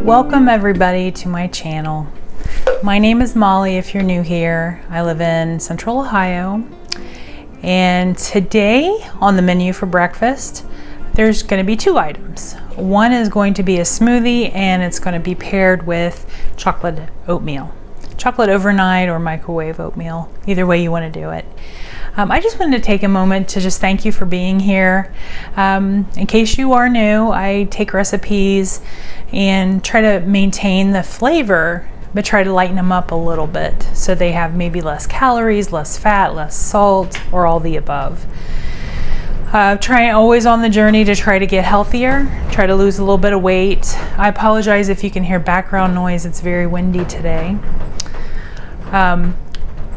Welcome everybody to my channel. My name is Molly if you're new here. I live in Central Ohio, and today on the menu for breakfast there's going to be two items. One is going to be a smoothie, and it's going to be paired with chocolate oatmeal. Chocolate overnight or microwave oatmeal, either way you want to do it. I just wanted to take a moment to just thank you for being here. In case you are new, I take recipes and try to maintain the flavor, but try to lighten them up a little bit so they have maybe less calories, less fat, less salt, or all the above. Trying always on the journey to try to get healthier, try to lose a little bit of weight. I apologize if you can hear background noise, it's very windy today.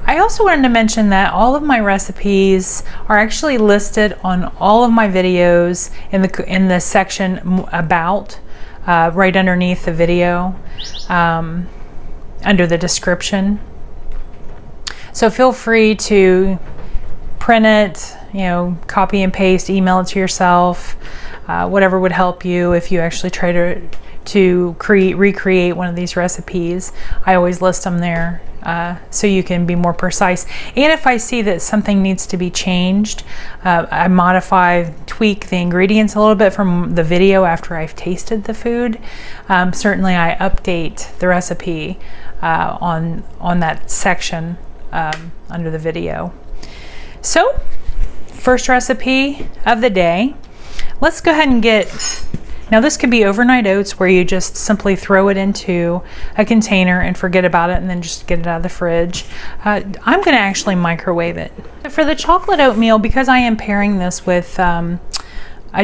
I also wanted to mention that all of my recipes are actually listed on all of my videos in the section about, right underneath the video, under the description. So feel free to print it, copy and paste, email it to yourself, whatever would help you if you actually try to recreate one of these recipes. I always list them there so you can be more precise. And if I see that something needs to be changed, I modify, tweak the ingredients a little bit from the video after I've tasted the food. Certainly I update the recipe on that section under the video. So, first recipe of the day. Let's go ahead and now this could be overnight oats, where you just simply throw it into a container and forget about it and then just get it out of the fridge. I'm going to actually microwave it. For the chocolate oatmeal, because I am pairing this with a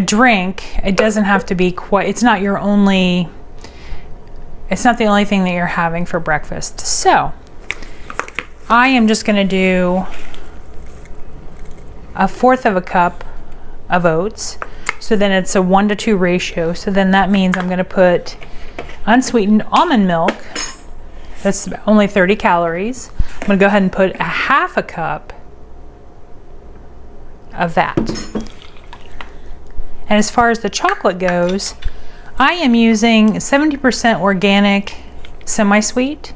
drink, it doesn't have to be it's not the only thing that you're having for breakfast. So I am just going to do 1/4 cup of oats. So then it's a 1-to-2 ratio. So then that means I'm going to put unsweetened almond milk. That's only 30 calories. I'm going to go ahead and put 1/2 cup of that. And as far as the chocolate goes, I am using 70% organic semi-sweet.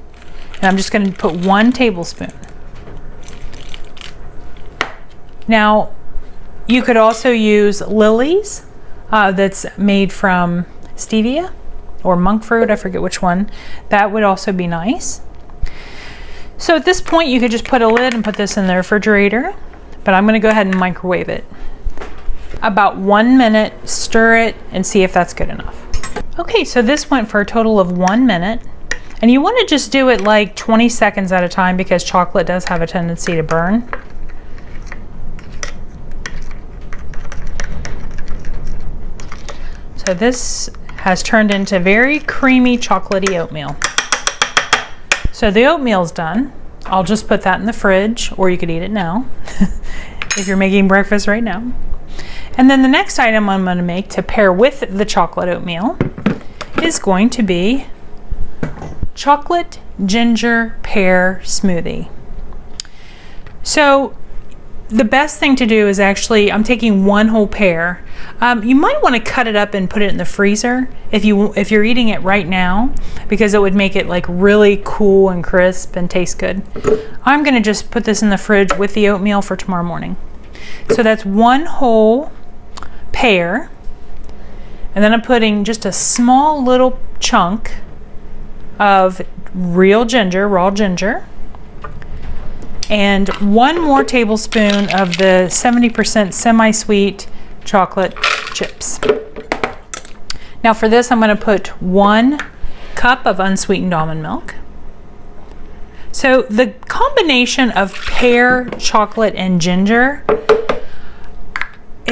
And I'm just going to put 1 tablespoon. Now, you could also use Lily's, that's made from stevia or monk fruit, I forget which one. That would also be nice. So at this point you could just put a lid and put this in the refrigerator, but I'm going to go ahead and microwave it. About 1 minute, stir it and see if that's good enough. Okay, so this went for a total of 1 minute, and you want to just do it like 20 seconds at a time because chocolate does have a tendency to burn. So this has turned into very creamy chocolatey oatmeal. So the oatmeal's done. I'll just put that in the fridge, or you could eat it now if you're making breakfast right now. And then the next item I'm going to make to pair with the chocolate oatmeal is going to be chocolate ginger pear smoothie. So the best thing to do is actually, I'm taking 1 whole pear. You might want to cut it up and put it in the freezer if you're eating it right now, because it would make it like really cool and crisp and taste good. I'm going to just put this in the fridge with the oatmeal for tomorrow morning. So that's 1 whole pear, and then I'm putting just a small little chunk of real ginger, raw ginger, and 1 more tablespoon of the 70% semi-sweet chocolate chips. Now for this, I'm going to put 1 cup of unsweetened almond milk. So the combination of pear, chocolate, and ginger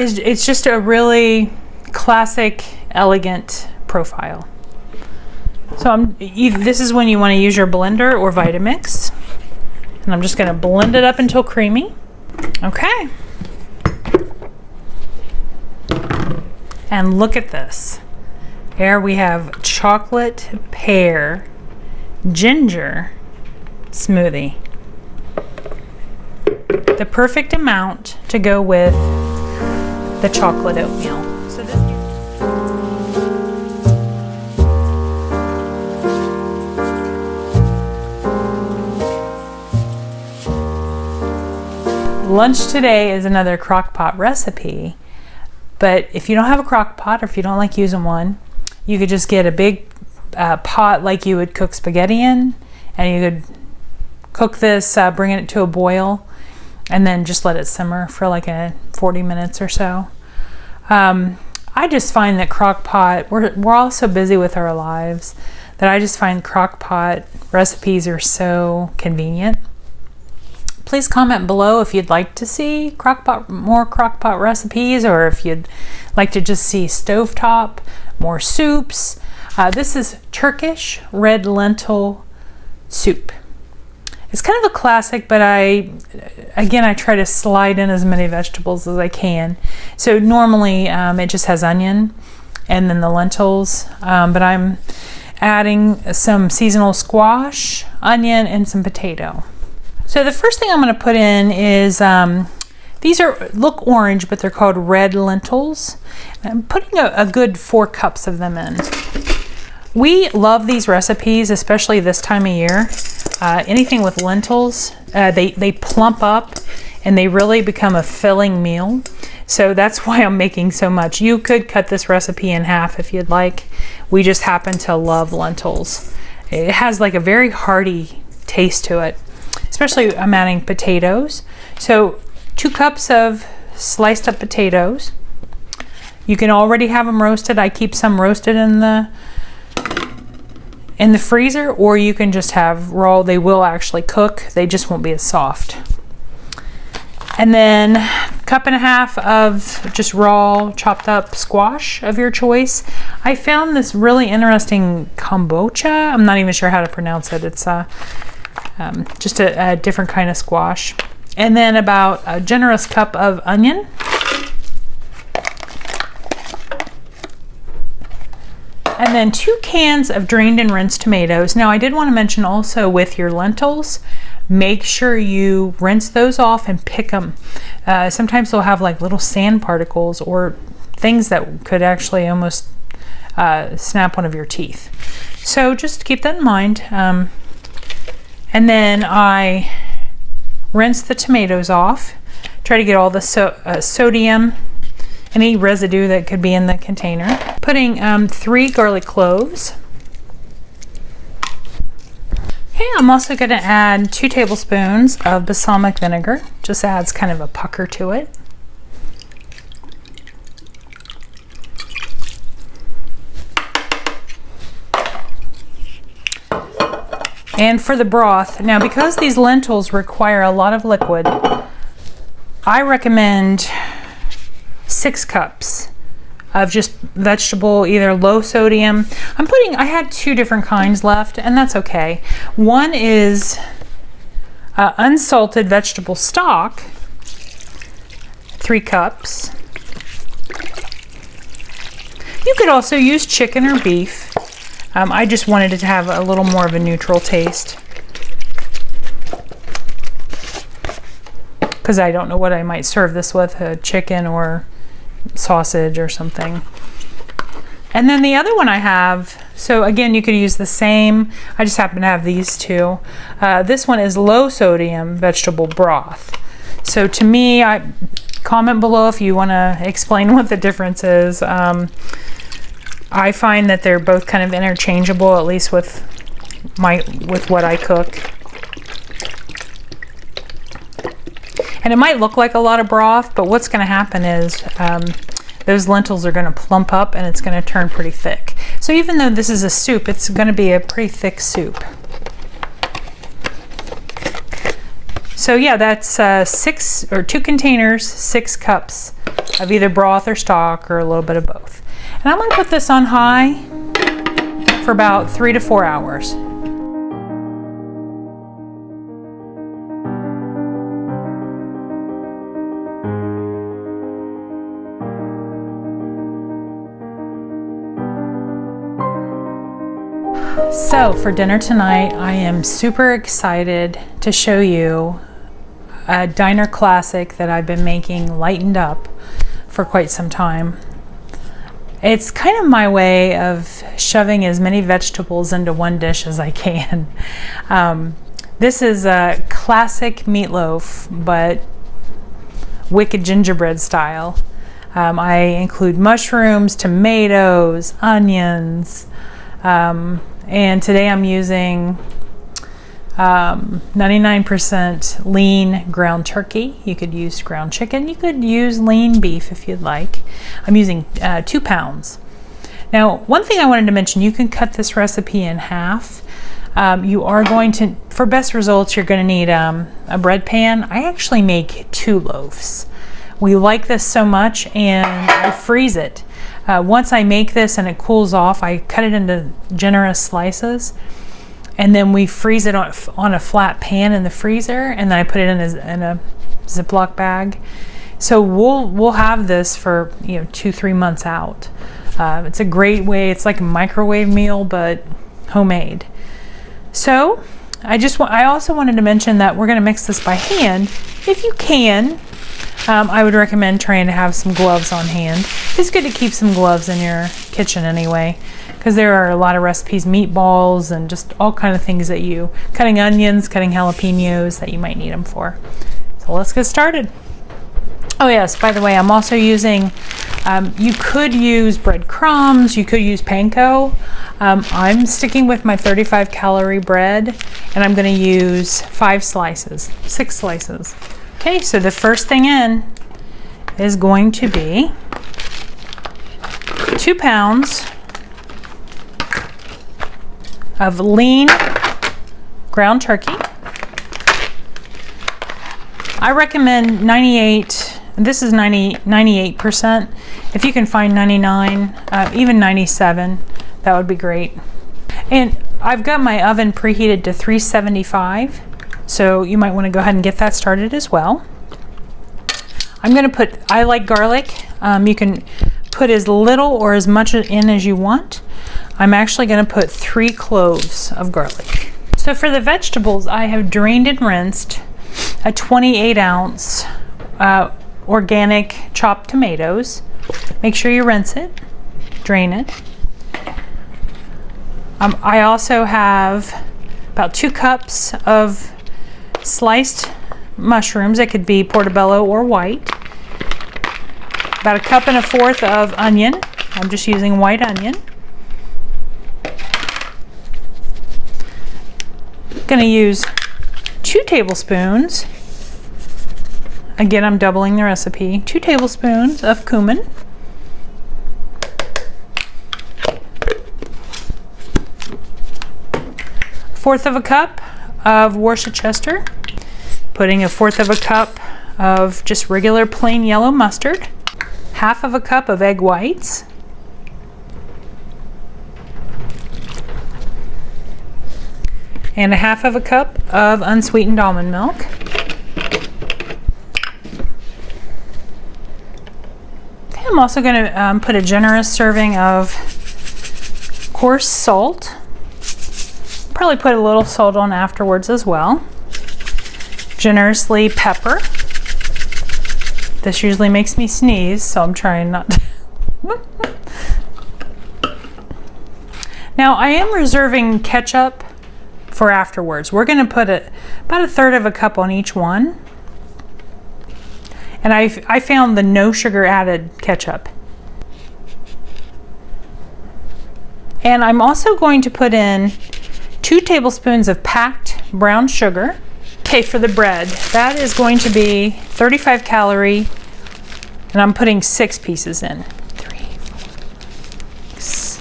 it's just a really classic, elegant profile. So this is when you want to use your blender or Vitamix. And I'm just going to blend it up until creamy. Okay. And look at this. Here we have chocolate pear ginger smoothie. The perfect amount to go with the chocolate oatmeal. So this Lunch today is another crock pot recipe, but if you don't have a crock pot or if you don't like using one, you could just get a big pot like you would cook spaghetti in, and you could cook this, bring it to a boil, and then just let it simmer for like 40 minutes or so. I just find that crock pot, we're all so busy with our lives that I just find crock pot recipes are so convenient. Please comment below if you'd like to see more crock pot recipes, or if you'd like to just see stovetop, more soups. This is Turkish red lentil soup. It's kind of a classic, but I try to slide in as many vegetables as I can. So normally it just has onion and then the lentils, but I'm adding some seasonal squash, onion, and some potato. So the first thing I'm going to put in is, these look orange, but they're called red lentils. I'm putting a good 4 cups of them in. We love these recipes, especially this time of year. Anything with lentils, they plump up and they really become a filling meal. So that's why I'm making so much. You could cut this recipe in half if you'd like. We just happen to love lentils. It has like a very hearty taste to it. Especially I'm adding potatoes. So 2 cups of sliced up potatoes. You can already have them roasted. I keep some roasted in the freezer, or you can just have raw. They will actually cook. They just won't be as soft. And then 1.5 cups of just raw chopped up squash of your choice. I found this really interesting kombucha. I'm not even sure how to pronounce it. It's just a different kind of squash. And then about a generous cup of onion. And then 2 cans of drained and rinsed tomatoes. Now I did want to mention also with your lentils, make sure you rinse those off and pick them. Sometimes they'll have like little sand particles or things that could actually almost snap one of your teeth. So just keep that in mind. And then I rinse the tomatoes off, try to get all the sodium, any residue that could be in the container. Putting 3 garlic cloves. Okay, I'm also going to add 2 tablespoons of balsamic vinegar. Just adds kind of a pucker to it. And for the broth, now because these lentils require a lot of liquid, I recommend 6 cups of just vegetable, either low sodium. I had 2 different kinds left, and that's okay. One is unsalted vegetable stock, 3 cups. You could also use chicken or beef. I just wanted it to have a little more of a neutral taste, because I don't know what I might serve this with, a chicken or sausage or something. And then the other one I have, so again you could use the same, I just happen to have these 2. This one is low sodium vegetable broth. So to me, comment below if you want to explain what the difference is. I find that they're both kind of interchangeable, at least with what I cook. And it might look like a lot of broth, but what's going to happen is those lentils are going to plump up and it's going to turn pretty thick. So even though this is a soup, it's going to be a pretty thick soup. So yeah, that's 2 containers, 6 cups of either broth or stock or a little bit of both. And I'm going to put this on high for about 3 to 4 hours. So for dinner tonight, I am super excited to show you a diner classic that I've been making lightened up for quite some time. It's kind of my way of shoving as many vegetables into one dish as I can. This is a classic meatloaf, but wicked gingerbread style. I include mushrooms, tomatoes, onions, and today I'm using 99% lean ground turkey. You could use ground chicken. You could use lean beef if you'd like. I'm using 2 pounds. Now, one thing I wanted to mention, you can cut this recipe in half. You are going to, for best results, you're going to need a bread pan. I actually make 2 loaves. We like this so much, and I freeze it. Once I make this and it cools off, I cut it into generous slices, and then we freeze it on a flat pan in the freezer, and then I put it in a Ziploc bag. So we'll have this for 2-3 months out. It's a great way. It's like a microwave meal, but homemade. So I also wanted to mention that we're going to mix this by hand. If you can, I would recommend trying to have some gloves on hand. It's good to keep some gloves in your kitchen anyway, because there are a lot of recipes, meatballs and just all kind of things that cutting onions, cutting jalapenos that you might need them for. So let's get started. Oh yes, by the way, I'm also using, you could use breadcrumbs, you could use panko. I'm sticking with my 35 calorie bread, and I'm going to use 6 slices. Okay, so the first thing in is going to be 2 pounds of lean ground turkey. I recommend 98, this is 98%. If you can find 99, even 97, that would be great. And I've got my oven preheated to 375, so you might want to go ahead and get that started as well. I'm going to I like garlic. You can put as little or as much in as you want. I'm actually going to put 3 cloves of garlic. So for the vegetables, I have drained and rinsed a 28-ounce organic chopped tomatoes. Make sure you rinse it, drain it. I also have about 2 cups of sliced mushrooms. It could be portobello or white. About 1.25 cups of onion. I'm just using white onion. Going to use 2 tablespoons. Again, I'm doubling the recipe. 2 tablespoons of cumin. 1/4 cup of Worcestershire. Putting 1/4 cup of just regular plain yellow mustard. 1/2 cup of egg whites. And 1/2 cup of unsweetened almond milk. Okay, I'm also going to put a generous serving of coarse salt. Probably put a little salt on afterwards as well. Generously pepper. This usually makes me sneeze, so I'm trying not to. Now I am reserving ketchup for afterwards. We're going to put about 1/3 cup on each one. And I found the no sugar added ketchup. And I'm also going to put in 2 tablespoons of packed brown sugar. Okay, for the bread, that is going to be 35 calorie, and I'm putting 6 pieces in. 3, 4, 6.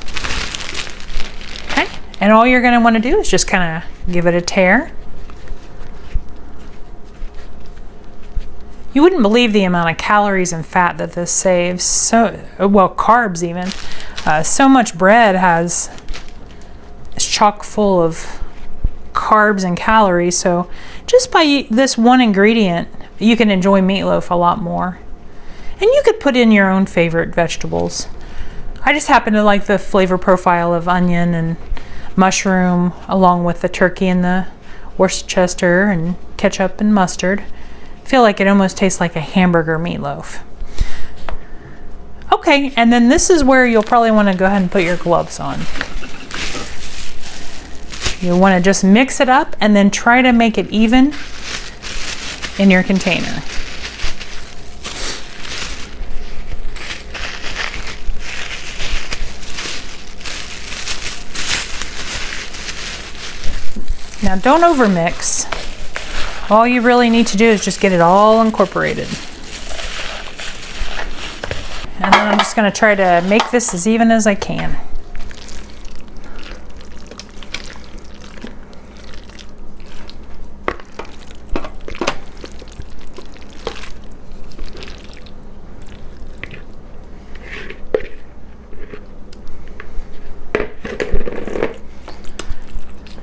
Okay, and all you're going to want to do is just kind of give it a tear. You wouldn't believe the amount of calories and fat that this saves. So, well, carbs even. So much bread is chock full of carbs and calories, so just by this one ingredient you can enjoy meatloaf a lot more. And you could put in your own favorite vegetables. I just happen to like the flavor profile of onion and mushroom along with the turkey and the Worcestershire and ketchup and mustard. I feel like it almost tastes like a hamburger meatloaf. Okay, and then this is where you'll probably want to go ahead and put your gloves on. You want to just mix it up and then try to make it even in your container. Now don't overmix. All you really need to do is just get it all incorporated. And then I'm just going to try to make this as even as I can.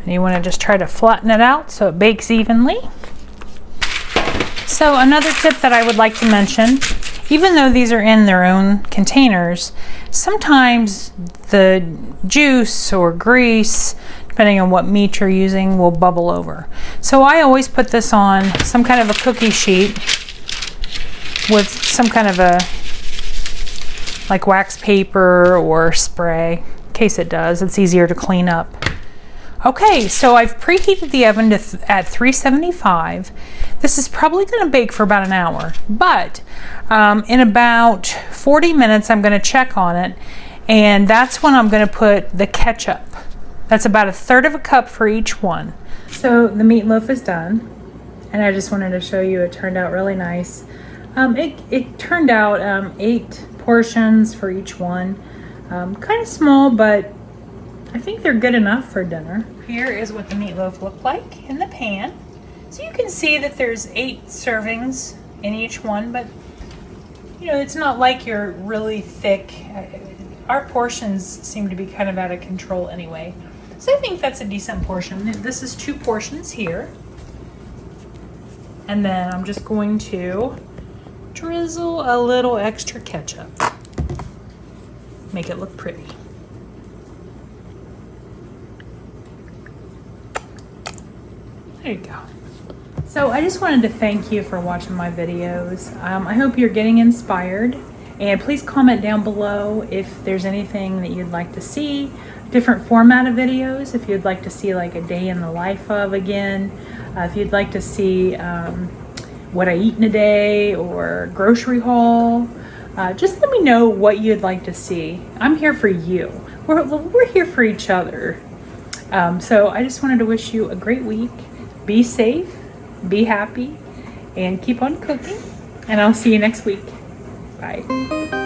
And you want to just try to flatten it out so it bakes evenly. So another tip that I would like to mention, even though these are in their own containers, sometimes the juice or grease, depending on what meat you're using, will bubble over. So I always put this on some kind of a cookie sheet with some kind of a like wax paper or spray. In case it does, it's easier to clean up. Okay, so I've preheated the oven to at 375. This is probably going to bake for about an hour, but in about 40 minutes I'm going to check on it, and that's when I'm going to put the ketchup. That's about 1/3 cup for each one. So the meatloaf is done, and I just wanted to show you it turned out really nice. It turned out 8 portions for each one. Kind of small, but I think they're good enough for dinner. Here is what the meatloaf looked like in the pan. So you can see that there's 8 servings in each one, but you know, it's not like you're really thick. Our portions seem to be kind of out of control anyway. So I think that's a decent portion. This is 2 portions here. And then I'm just going to drizzle a little extra ketchup. Make it look pretty. There you go. So I just wanted to thank you for watching my videos. I hope you're getting inspired, and please comment down below if there's anything that you'd like to see, different format of videos, if you'd like to see like a day in the life of again, if you'd like to see what I eat in a day or grocery haul. Just let me know what you'd like to see. I'm here for you. We're here for each other. So I just wanted to wish you a great week. Be safe, be happy, and keep on cooking. And I'll see you next week. Bye.